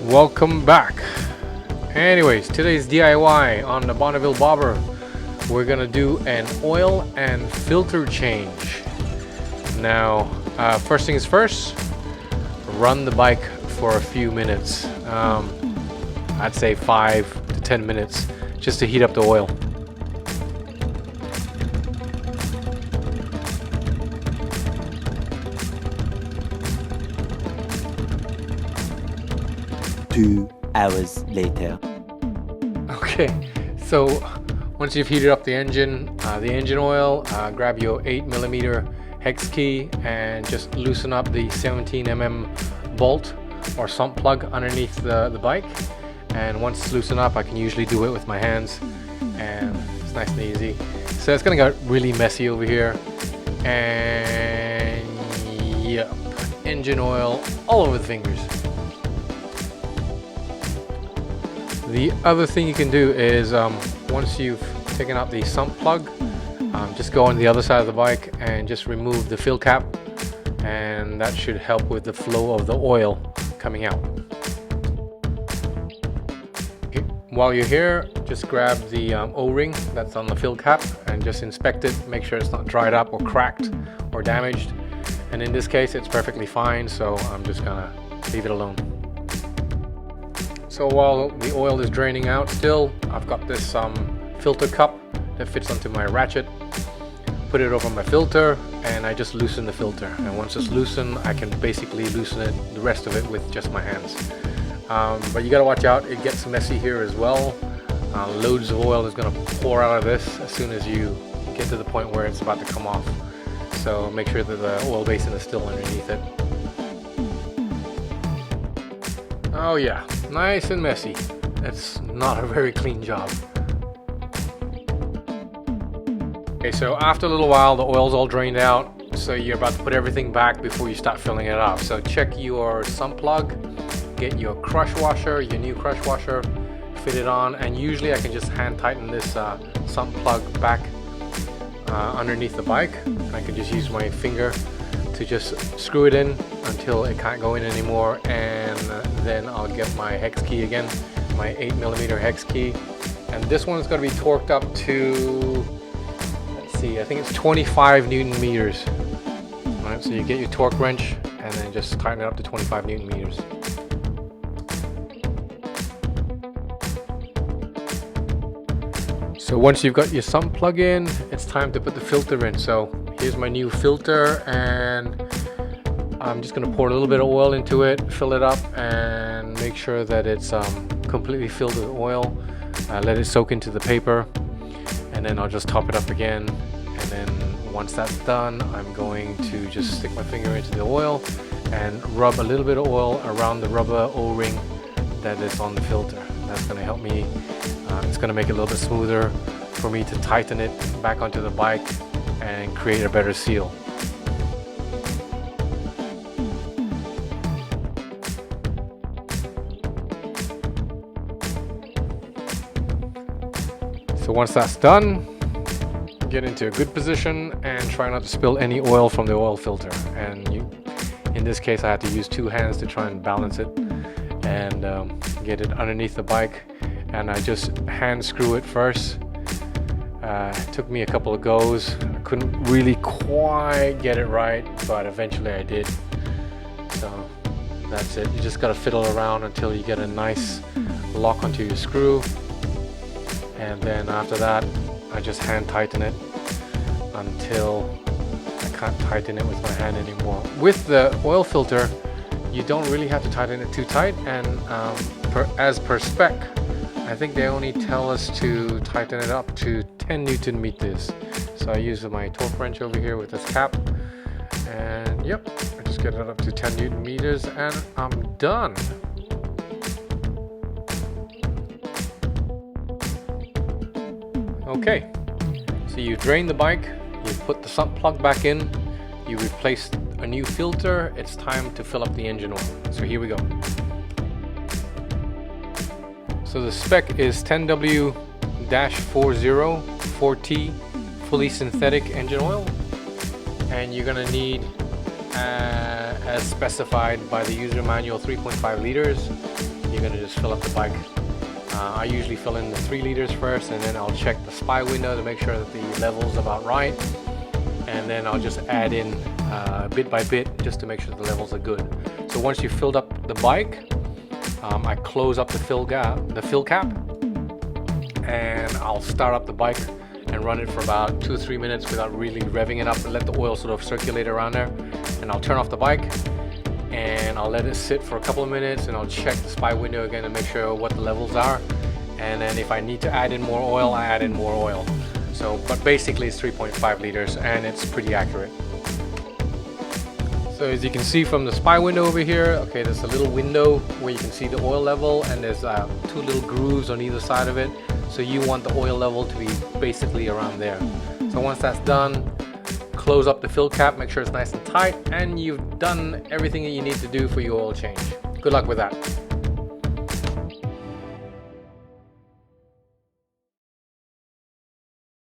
Welcome back. Anyways, today's DIY on the Bonneville Bobber, we're gonna do an oil and filter change. Now, first things first, run the bike for a few minutes. I'd say 5 to 10 minutes just to heat up the oil. Two hours later. Okay, so once you've heated up the engine oil, grab your 8mm hex key and just loosen up the 17mm bolt or sump plug underneath the bike. And once it's loosened up, I can usually do it with my hands, and it's nice and easy. So it's gonna get really messy over here, and yep, engine oil all over the fingers. The other thing you can do is once you've taken out the sump plug, just go on the other side of the bike and just remove the fill cap, and that should help with the flow of the oil coming out. Okay. While you're here, just grab the O-ring that's on the fill cap and just inspect it, make sure it's not dried up or cracked or damaged, and in this case it's perfectly fine, so I'm just gonna leave it alone. So while the oil is draining out still, I've got this filter cup that fits onto my ratchet. Put it over my filter and I just loosen the filter. And once it's loosened, I can basically loosen it, the rest of it, with just my hands. But you gotta watch out, it gets messy here as well. Loads of oil is gonna pour out of this as soon as you get to the point where it's about to come off. So make sure that the oil basin is still underneath it. Oh yeah, nice and messy. It's not a very clean job. Okay, so after a little while, the oil's all drained out, so you're about to put everything back before you start filling it up. So check your sump plug, get your crush washer, your new crush washer, fit it on, and usually I can just hand tighten this sump plug back underneath the bike. I can just use my finger to just screw it in until it can't go in anymore, and then I'll get my hex key again, my 8mm hex key, and this one's going to be torqued up to, let's see, I think it's 25 Newton meters. Alright, so you get your torque wrench and then just tighten it up to 25 Newton meters. So once you've got your sump plug in, it's time to put the filter in. So here's my new filter, and I'm just going to pour a little bit of oil into it, fill it up, and make sure that it's completely filled with oil. Let it soak into the paper, and then I'll just top it up again. And then once that's done, I'm going to just stick my finger into the oil and rub a little bit of oil around the rubber O-ring that is on the filter. That's going to help me, it's going to make it a little bit smoother for me to tighten it back onto the bike and create a better seal. So once that's done, get into a good position and try not to spill any oil from the oil filter. And in this case, I had to use two hands to try and balance it and get it underneath the bike. And I just hand screw it first. It took me a couple of goes. I couldn't really quite get it right, but eventually I did. So that's it. You just gotta fiddle around until you get a nice lock onto your screw. And then after that, I just hand tighten it until I can't tighten it with my hand anymore. With the oil filter, you don't really have to tighten it too tight, and as per spec, I think they only tell us to tighten it up to 10 Newton meters. So I use my torque wrench over here with this cap, and yep, I just get it up to 10 Newton meters and I'm done. Okay, so you drain the bike, you put the sump plug back in, you replace a new filter, it's time to fill up the engine oil. So here we go. So the spec is 10W-40 4T fully synthetic engine oil, and you're gonna need, as specified by the user manual, 3.5 liters. you're going to just fill up the bike. I usually fill in the 3 liters first, and then I'll check the spy window to make sure that the level's about right, and then I'll just add in bit by bit just to make sure the levels are good. So once you've filled up the bike, I close up the fill cap, and I'll start up the bike and run it for about 2 or 3 minutes without really revving it up, and let the oil sort of circulate around there. And I'll turn off the bike and I'll let it sit for a couple of minutes, and I'll check the spy window again to make sure what the levels are, and then if I need to add in more oil, I add in more oil. So, but basically it's 3.5 liters and it's pretty accurate. So as you can see from the spy window over here, okay, there's a little window where you can see the oil level, and there's 2 little grooves on either side of it. So you want the oil level to be basically around there. So once that's done, close up the fill cap, make sure it's nice and tight, and you've done everything that you need to do for your oil change. Good luck with that.